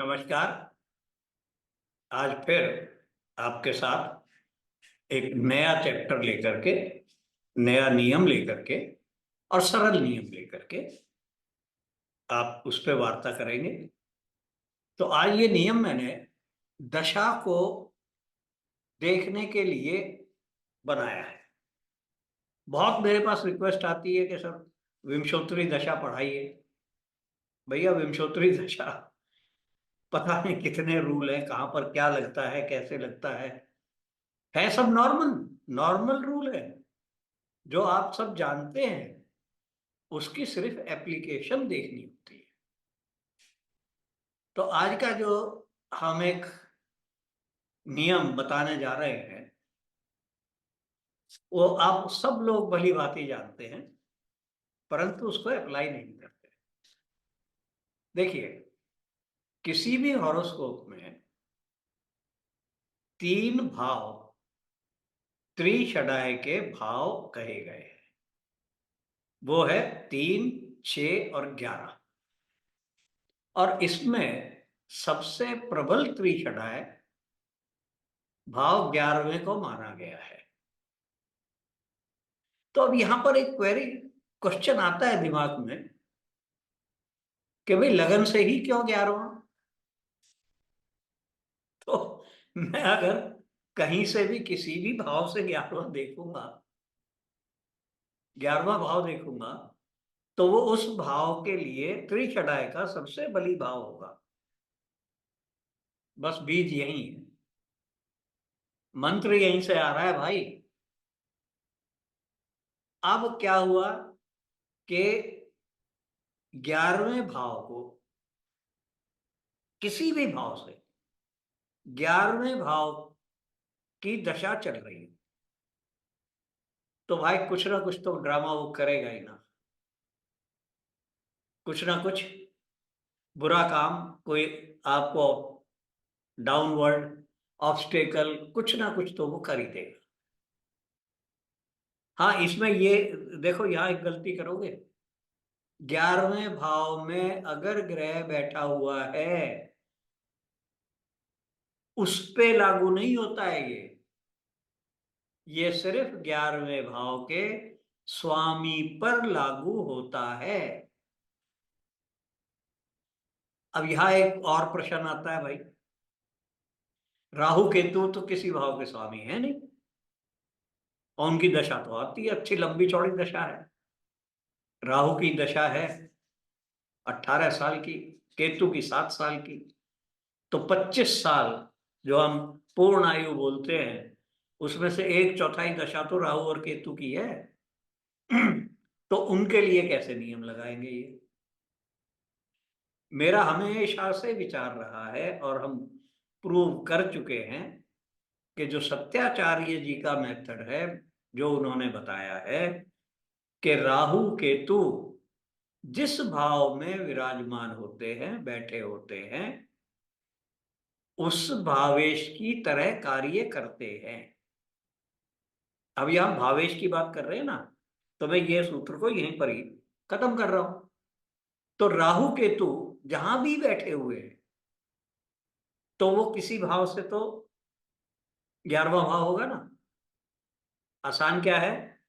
नमस्कार। आज फिर आपके साथ एक नया चैप्टर लेकर के, नया नियम लेकर के और सरल नियम लेकर के आप उस पर वार्ता करेंगे। तो आज ये नियम मैंने दशा को देखने के लिए बनाया है। बहुत मेरे पास रिक्वेस्ट आती है कि सर विंशोत्तरी दशा पढ़ाइए। भैया विंशोत्तरी दशा पता नहीं कितने रूल हैं, कहाँ पर क्या लगता है, कैसे लगता है सब नॉर्मल नॉर्मल रूल है जो आप सब जानते हैं। उसकी सिर्फ एप्लीकेशन देखनी होती है। तो आज का जो हम एक नियम बताने जा रहे हैं वो आप सब लोग भली भांति जानते हैं, परंतु उसको अप्लाई नहीं करते। देखिए, किसी भी हॉरोस्कोप में तीन भाव त्रिशदाय के भाव कहे गए हैं। वो है 3, 6 और 11। और इसमें सबसे प्रबल त्रिशदाय भाव 11वें को माना गया है। तो अब यहां पर एक क्वेरी क्वेश्चन आता है दिमाग में कि भाई लगन से ही क्यों 11वां। तो मैं अगर कहीं से भी किसी भी भाव से 11वां देखूंगा, 11वां भाव देखूंगा, तो वो उस भाव के लिए त्रिशदाय का सबसे बली भाव होगा। बस बीज यही है, मंत्र यहीं से आ रहा है भाई। अब क्या हुआ कि 11वें भाव को किसी भी भाव से 11वें भाव की दशा चल रही है, तो भाई कुछ ना कुछ तो ड्रामा वो करेगा ही ना। कुछ ना कुछ बुरा काम, कोई आपको डाउनवर्ड ऑब्स्टेकल, कुछ ना कुछ तो वो कर ही देगा। हाँ, इसमें ये देखो, यहाँ एक गलती करोगे। 11वें भाव में अगर ग्रह बैठा हुआ है उस पे लागू नहीं होता है ये सिर्फ 11वें भाव के स्वामी पर लागू होता है। अब यहां एक और प्रश्न आता है भाई, राहु केतु तो किसी भाव के स्वामी है नहीं, और उनकी दशा तो आती है, अच्छी लंबी चौड़ी दशा है। राहु की दशा है 18 साल की, केतु की 7 साल की। तो 25 साल जो हम पूर्ण आयु बोलते हैं, उसमें से एक चौथाई दशा तो राहु और केतु की है। तो उनके लिए कैसे नियम लगाएंगे ये? मेरा हमेशा से विचार रहा है और हम प्रूव कर चुके हैं कि जो सत्याचार्य जी का मेथड है, जो उन्होंने बताया है कि राहु केतु जिस भाव में विराजमान होते हैं, बैठे होते हैं, उस भावेश की तरह कार्य करते हैं। अब यहां भावेश की बात कर रहे हैं ना, तो मैं ये सूत्र को यहीं पर ही खत्म कर रहा हूं। तो राहु केतु जहां भी बैठे हुए हैं, तो वो किसी भाव से तो 11वां भाव होगा ना। आसान क्या है,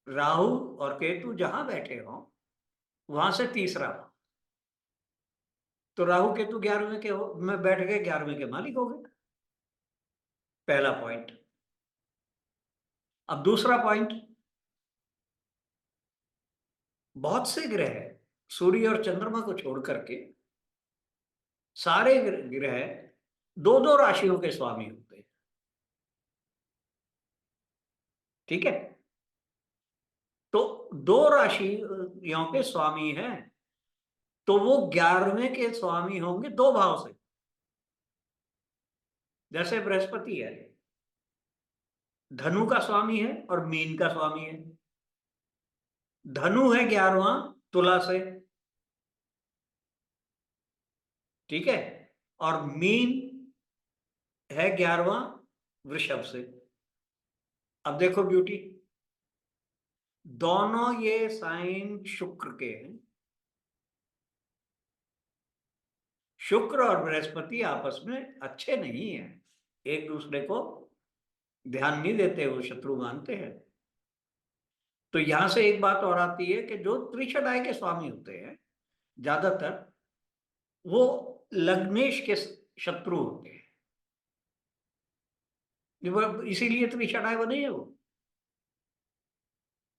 राहु और केतु जहां बैठे हो वहां से तीसरा भाव। तो राहु केतु 11वें के हो में बैठ गए, 11वें के मालिक हो गए। पहला पॉइंट। अब दूसरा पॉइंट, बहुत से ग्रह सूर्य और चंद्रमा को छोड़ करके सारे ग्रह दो दो राशियों के स्वामी होते हैं। ठीक है, तो दो राशियों के स्वामी हैं, तो वो 11वें के स्वामी होंगे दो भाव से। जैसे बृहस्पति है, धनु का स्वामी है और मीन का स्वामी है। धनु है 11वां तुला से, ठीक है, और मीन है 11वां वृषभ से। अब देखो ब्यूटी, दोनों ये साइन शुक्र के हैं। शुक्र और बृहस्पति आपस में अच्छे नहीं है, एक दूसरे को ध्यान नहीं देते, वो शत्रु मानते हैं। तो यहां से एक बात और आती है कि जो त्रिशदाय के स्वामी होते हैं ज्यादातर वो लग्नेश के शत्रु होते हैं, इसीलिए त्रिशदाय बने हैं वो।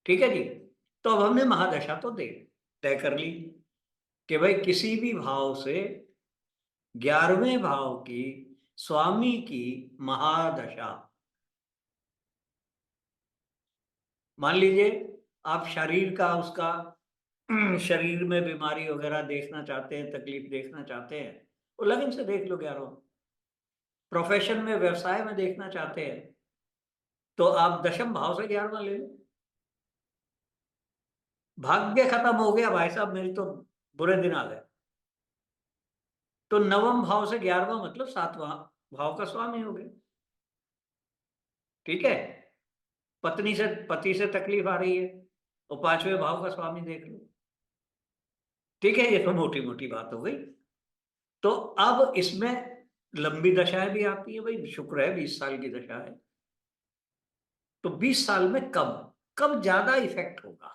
ठीक है जी। तो अब हमने महादशा तो दे तय कर ली कि भाई किसी भी भाव से 11वें भाव की स्वामी की महादशा, मान लीजिए आप शरीर का उसका शरीर में बीमारी वगैरह देखना चाहते हैं, तकलीफ देखना चाहते हैं, वो लगन से देख लो 11। प्रोफेशन में व्यवसाय में देखना चाहते हैं तो आप दशम भाव से 11वां ले लो। भाग्य खत्म हो गया भाई साहब, मेरी तो बुरे दिन आ गए, तो नवम भाव से 11वां मतलब 7वां भाव का स्वामी हो गया। ठीक है। पति से तकलीफ आ रही है तो 5वें भाव का स्वामी देख लो। ठीक है, ये तो मोटी मोटी बात हो गई। तो अब इसमें लंबी दशाएं भी आती है भाई, शुक्र है 20 साल की दशा है, तो 20 साल में कब कब ज्यादा इफेक्ट होगा,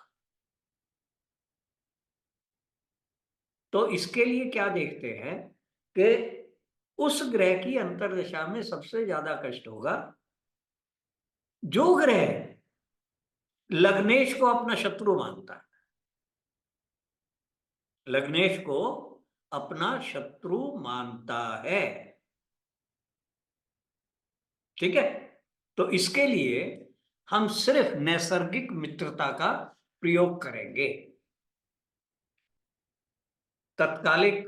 तो इसके लिए क्या देखते हैं कि उस ग्रह की अंतर्दशा में सबसे ज्यादा कष्ट होगा जो ग्रह लग्नेश को अपना शत्रु मानता है, लग्नेश को अपना शत्रु मानता है। ठीक है। तो इसके लिए हम सिर्फ नैसर्गिक मित्रता का प्रयोग करेंगे, तत्कालिक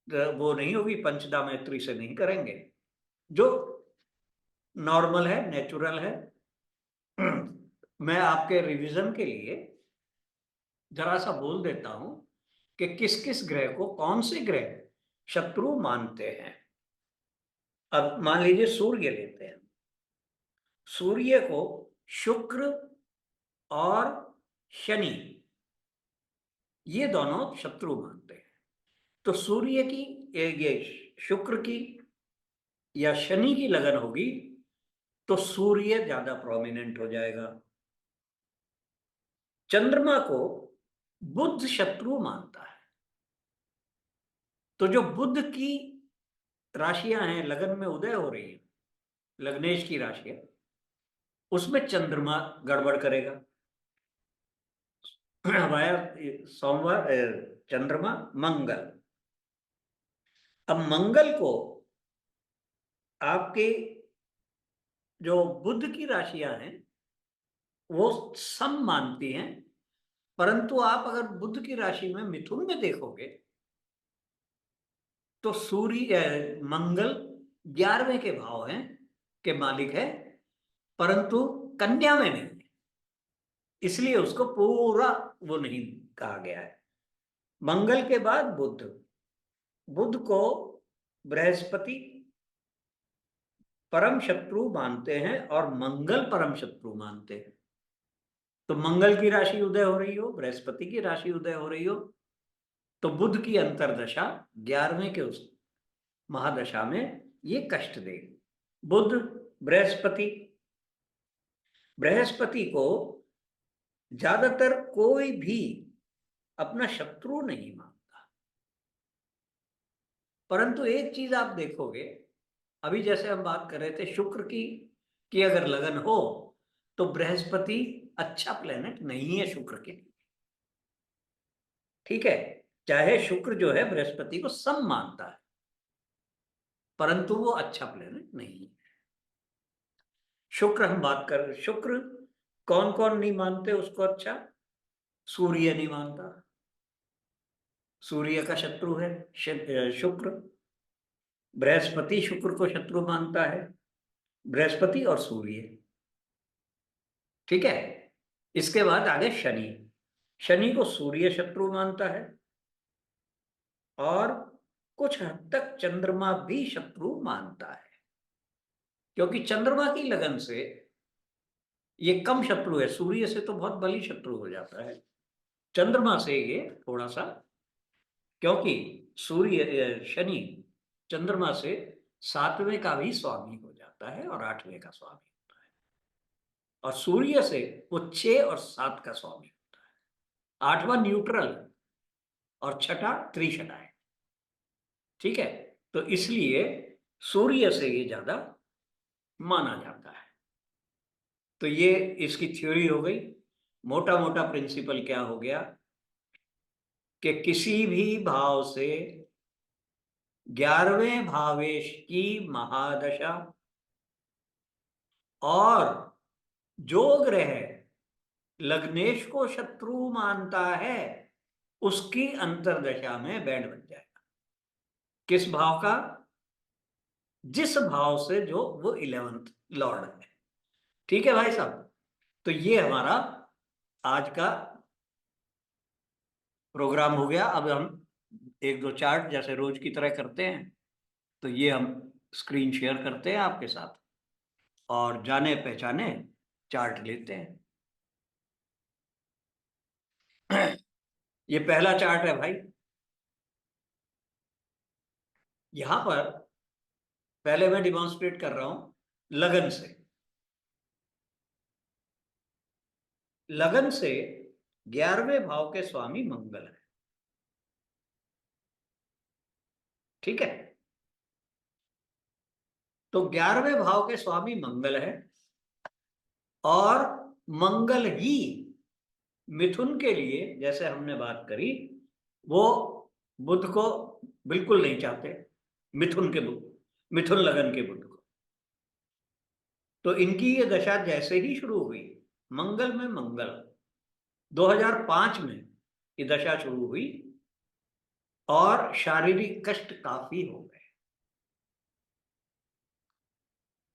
वो नहीं होगी, पंचदा मैत्री से नहीं करेंगे, जो नॉर्मल है, नेचुरल है। मैं आपके रिवीजन के लिए जरा सा बोल देता हूं कि किस किस ग्रह को कौन से ग्रह शत्रु मानते हैं। अब मान लीजिए सूर्य लेते हैं, सूर्य को शुक्र और शनि ये दोनों शत्रु मानते हैं। तो सूर्य की ये शुक्र की या शनि की लगन होगी तो सूर्य ज्यादा प्रोमिनेंट हो जाएगा। चंद्रमा को बुध शत्रु मानता है, तो जो बुध की राशियां हैं लगन में उदय हो रही है, लग्नेश की राशियां, उसमें चंद्रमा गड़बड़ करेगा। हमारा सोमवार चंद्रमा मंगल, अब मंगल को आपके जो बुध की राशियां हैं वो सम मानती हैं, परंतु आप अगर बुध की राशि में मिथुन में देखोगे तो सूर्य मंगल 11वें के भाव हैं के मालिक है, परंतु कन्या में नहीं, इसलिए उसको पूरा वो नहीं कहा गया है। मंगल के बाद बुध, बुध को बृहस्पति परम शत्रु मानते हैं और मंगल परम शत्रु मानते हैं। तो मंगल की राशि उदय हो रही हो, बृहस्पति की राशि उदय हो रही हो, तो बुध की अंतर्दशा 11वें के उस महादशा में ये कष्ट देगी। बुध बृहस्पति, बृहस्पति को ज्यादातर कोई भी अपना शत्रु नहीं मानता, परंतु एक चीज आप देखोगे, अभी जैसे हम बात कर रहे थे शुक्र की अगर लगन हो तो बृहस्पति अच्छा प्लेनेट नहीं है शुक्र के लिए। ठीक है, चाहे शुक्र जो है बृहस्पति को सम मानता है, परंतु वो अच्छा प्लेनेट नहीं है। शुक्र हम बात कर, शुक्र कौन कौन नहीं मानते उसको अच्छा, सूर्य नहीं मानता, सूर्य का शत्रु है शुक्र। बृहस्पति शुक्र को शत्रु मानता है, बृहस्पति और सूर्य। ठीक है। इसके बाद आगे शनि, शनि को सूर्य शत्रु मानता है और कुछ हद तक चंद्रमा भी शत्रु मानता है, क्योंकि चंद्रमा की लगन से ये कम शत्रु है, सूर्य से तो बहुत बली शत्रु हो जाता है, चंद्रमा से ये थोड़ा सा, क्योंकि शनि चंद्रमा से 7वें का भी स्वामी हो जाता है और 8वें का स्वामी होता है, और सूर्य से वो 6 और 7 का स्वामी होता है। 8वां न्यूट्रल और छठा त्रिशटा है। ठीक है, तो इसलिए सूर्य से ये ज्यादा माना जाता है। तो ये इसकी थ्योरी हो गई। मोटा मोटा प्रिंसिपल क्या हो गया कि किसी भी भाव से 11वें भावेश की महादशा और जो ग्रह लग्नेश को शत्रु मानता है उसकी अंतरदशा में बैंड बन जाएगा। किस भाव का? जिस भाव से जो वो 11th लॉर्ड है। ठीक है भाई साहब, तो ये हमारा आज का प्रोग्राम हो गया। अब हम एक दो चार्ट जैसे रोज की तरह करते हैं, तो ये हम स्क्रीन शेयर करते हैं आपके साथ और जाने पहचाने चार्ट लेते हैं। ये पहला चार्ट है भाई। यहां पर पहले मैं डिमॉन्स्ट्रेट कर रहा हूं लगन से। लगन से 11वें भाव के स्वामी मंगल है। ठीक है, तो 11वें भाव के स्वामी मंगल है और मंगल ही मिथुन के लिए, जैसे हमने बात करी, वो बुध को बिल्कुल नहीं चाहते, मिथुन के बुध, मिथुन लगन के बुध को। तो इनकी ये दशा जैसे ही शुरू हुई, मंगल में मंगल 2005 में ये दशा शुरू हुई और शारीरिक कष्ट काफी हो गए,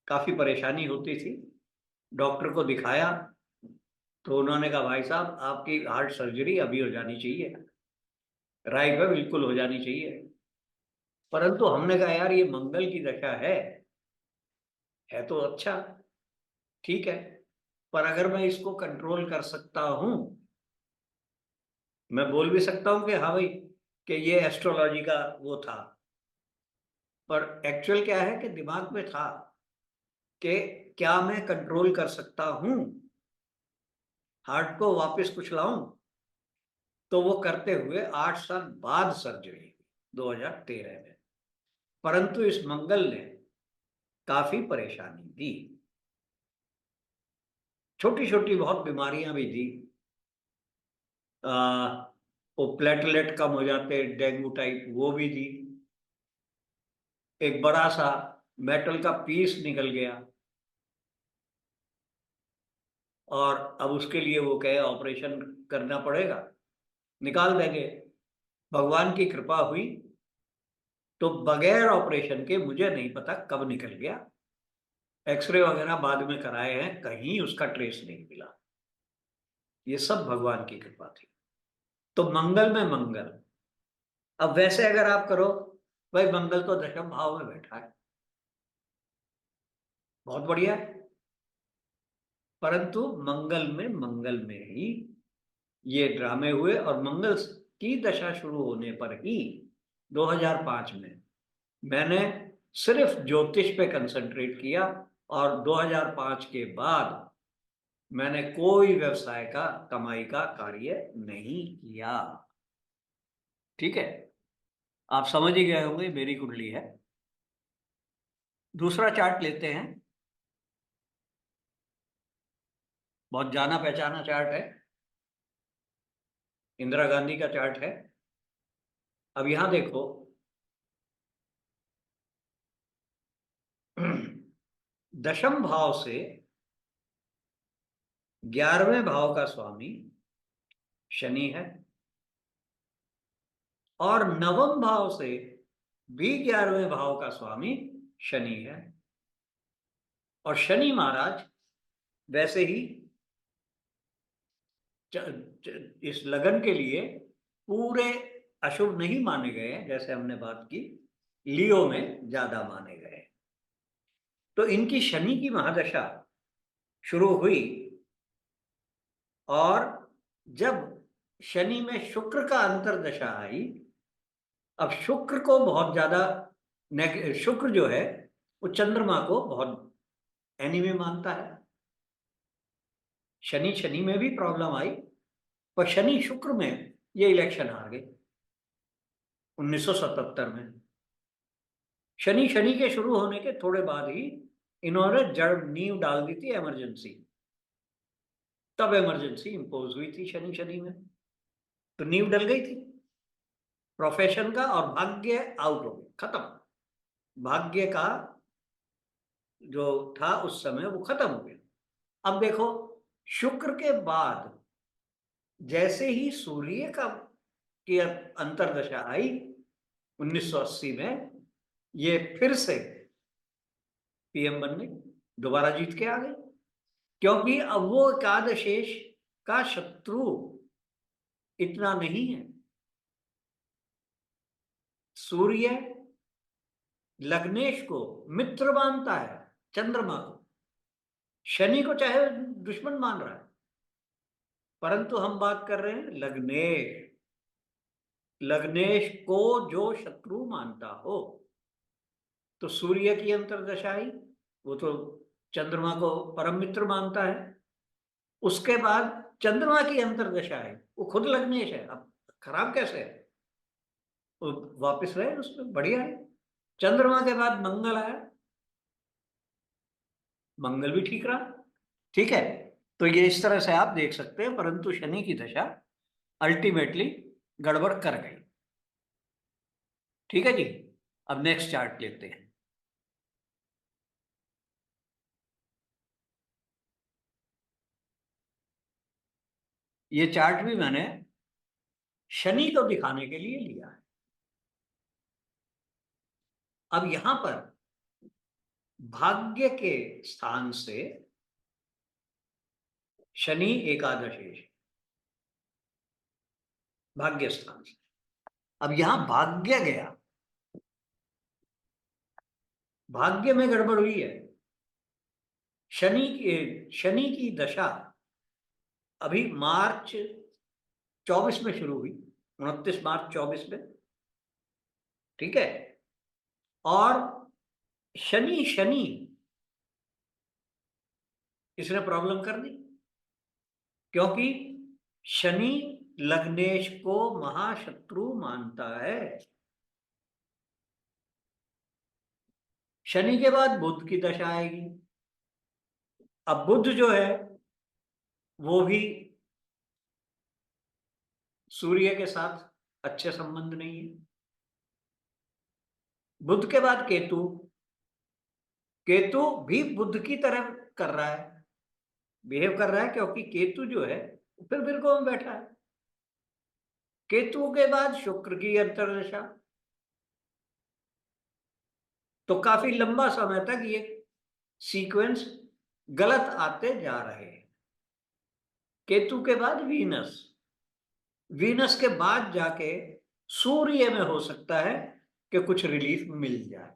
काफी परेशानी होती थी। डॉक्टर को दिखाया तो उन्होंने कहा भाई साहब आपकी हार्ट सर्जरी अभी हो जानी चाहिए, राइट पे बिल्कुल हो जानी चाहिए। परंतु हमने कहा यार ये मंगल की दशा है तो अच्छा, ठीक है, पर अगर मैं इसको कंट्रोल कर सकता हूं, मैं बोल भी सकता हूं कि हाँ भाई कि ये एस्ट्रोलॉजी का वो था, पर एक्चुअल क्या है कि दिमाग में था कि क्या मैं कंट्रोल कर सकता हूं, हार्ट को वापस कुछ लाऊं। तो वो करते हुए 8 साल बाद सर्जरी 2013 में। परंतु इस मंगल ने काफी परेशानी दी, छोटी छोटी बहुत बीमारियां भी दी। वो प्लेटलेट कम हो जाते, डेंगू टाइप, वो भी दी। एक बड़ा सा मेटल का पीस निकल गया और अब उसके लिए वो कहे ऑपरेशन करना पड़ेगा, निकाल देंगे। भगवान की कृपा हुई तो बगैर ऑपरेशन के, मुझे नहीं पता कब निकल गया, एक्सरे वगैरह बाद में कराए हैं, कहीं उसका ट्रेस नहीं मिला। ये सब भगवान की कृपा थी। तो मंगल में मंगल। अब वैसे अगर आप करो, भाई मंगल तो दशम भाव में बैठा है, बहुत बढ़िया है, परंतु मंगल में ही ये ड्रामे हुए और मंगल की दशा शुरू होने पर ही 2005 में मैंने सिर्फ ज्योतिष पे कंसंट्रेट किया और 2005 के बाद मैंने कोई व्यवसाय का, कमाई का कार्य नहीं किया। ठीक है, आप समझ ही गए होंगे मेरी कुंडली है। दूसरा चार्ट लेते हैं, बहुत जाना पहचाना चार्ट है, इंदिरा गांधी का चार्ट है। अब यहां देखो, दशम भाव से 11वें भाव का स्वामी शनि है और नवम भाव से भी 11वें भाव का स्वामी शनि है। और शनि महाराज वैसे ही इस लगन के लिए पूरे अशुभ नहीं माने गए हैं, जैसे हमने बात की, लियो में ज्यादा माने गए। तो इनकी शनि की महादशा शुरू हुई और जब शनि में शुक्र का अंतर्दशा आई अब शुक्र को बहुत ज्यादा शुक्र जो है वो चंद्रमा को बहुत एनिमी मानता है। शनि में भी प्रॉब्लम आई, पर शनि शुक्र में ये इलेक्शन हार गए 1977 में। शनि के शुरू होने के थोड़े बाद ही इन्होंने जड़ नींव डाल दी थी इमरजेंसी। तब इमरजेंसी इंपोज हुई थी शनि में, तो नींव डल गई थी प्रोफेशन का, और भाग्य आउट हो गया, खत्म। भाग्य का जो था उस समय वो खत्म हो गया। अब देखो, शुक्र के बाद जैसे ही सूर्य का की अंतरदशा आई 1980 में, ये फिर से पीएम बनने दोबारा जीत के आ गए, क्योंकि अब वो एकादशेष का शत्रु इतना नहीं है। सूर्य लग्नेश को मित्र मानता है, चंद्रमा को, शनि को चाहे दुश्मन मान रहा है, परंतु हम बात कर रहे हैं लग्नेश। लग्नेश को जो शत्रु मानता हो, तो सूर्य की अंतर्दशा आई, वो तो चंद्रमा को परम मित्र मानता है। उसके बाद चंद्रमा की अंतर्दशा है, वो खुद लग्नेश है, अब खराब कैसे है, वो वापस रहे उसमें, बढ़िया है। चंद्रमा के बाद मंगल आया, मंगल भी ठीक रहा, ठीक है। तो ये इस तरह से आप देख सकते हैं, परंतु शनि की दशा अल्टीमेटली गड़बड़ कर गई। ठीक है जी। अब नेक्स्ट चार्ट लेते हैं। ये चार्ट भी मैंने शनि को दिखाने के लिए लिया है। अब यहां पर भाग्य के स्थान से शनि एकादशेष, भाग्य स्थान से। अब यहां भाग्य गया, भाग्य में गड़बड़ हुई है। शनि की दशा अभी मार्च 24 में शुरू हुई, 29 मार्च 24 में, ठीक है। और शनि शनि इसने प्रॉब्लम कर दी, क्योंकि शनि लग्नेश को महाशत्रु मानता है। शनि के बाद बुध की दशा आएगी। अब बुध जो है वो भी सूर्य के साथ अच्छे संबंध नहीं है। बुध के बाद केतु, केतु भी बुध की तरह कर रहा है, बिहेव कर रहा है, क्योंकि केतु जो है फिर बिरगो में बैठा है। केतु के बाद शुक्र की अंतर्दशा, तो काफी लंबा समय तक ये सीक्वेंस गलत आते जा रहे हैं। केतु के बाद वीनस, वीनस के बाद जाके सूर्य में हो सकता है कि कुछ रिलीफ मिल जाए,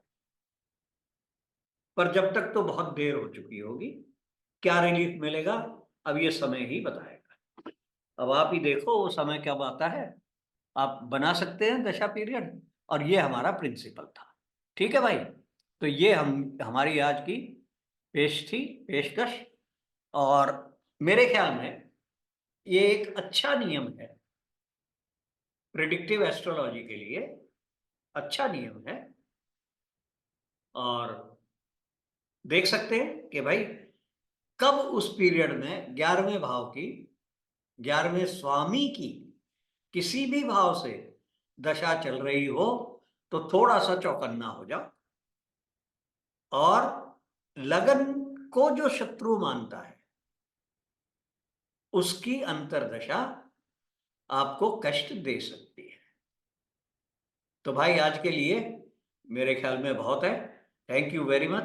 पर जब तक तो बहुत देर हो चुकी होगी। क्या रिलीफ मिलेगा अब ये समय ही बताएगा। अब आप ही देखो वो समय कब आता है, आप बना सकते हैं दशा पीरियड, और ये हमारा प्रिंसिपल था। ठीक है भाई, तो ये हमारी आज की पेशकश। और मेरे ख्याल में ये एक अच्छा नियम है प्रिडिक्टिव एस्ट्रोलॉजी के लिए, अच्छा नियम है। और देख सकते हैं कि भाई कब उस पीरियड में 11वें भाव की, 11वें स्वामी की किसी भी भाव से दशा चल रही हो, तो थोड़ा सा चौकन्ना हो जाओ। और लगन को जो शत्रु मानता है उसकी अंतर्दशा आपको कष्ट दे सकती है। तो भाई आज के लिए मेरे ख्याल में बहुत है। Thank you very much.